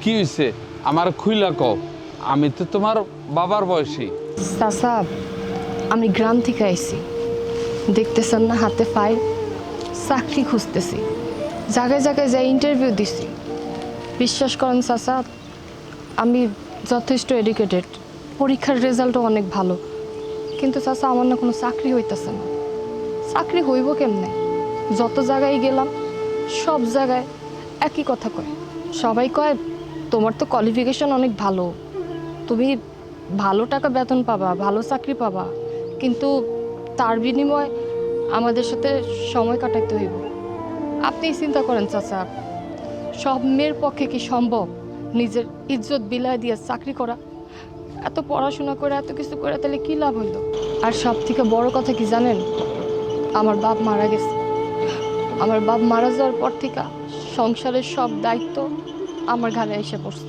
কি হয়েছে আমার খুইলা কও, আমি তো তোমার বাবার বয়সী। চাচা, আমি গ্রাম থেকে আইছি, দেখতেছেন না হাতে ফাইল, চাকরি খুঁজতেছি, জায়গায় জায়গায় যাই ইন্টারভিউ দিছি। বিশ্বাস করেন চাচা, আমি যথেষ্ট এডুকেটেড, পরীক্ষার রেজাল্টও অনেক ভালো, কিন্তু চাচা আমার না কোনো চাকরি হইতেছে না। চাকরি হইব কেমনে? যত জায়গায় গেলাম সব জায়গায় একই কথা কয়। সবাই কয় তোমার তো কোয়ালিফিকেশন অনেক ভালো, তুমি ভালো টাকা বেতন পাবা, ভালো চাকরি পাবা, কিন্তু তার বিনিময়ে আমাদের সাথে সময় কাটাইতে হইব। আপনি চিন্তা করেন চাচা, সব মেয়ের পক্ষে কি সম্ভব নিজের ইজ্জত বিলায় দিয়ে চাকরি করা? এত পড়াশোনা করে এত কিছু করে তাহলে কি লাভ হইল? আর সব থেকে বড় কথা কি জানেন, আমার বাপ মারা গেছে। আমার বাপ মারা যাওয়ার পর থেকে সংসারের সব দায়িত্ব আমার ঘাড়ে এসে পড়ছে।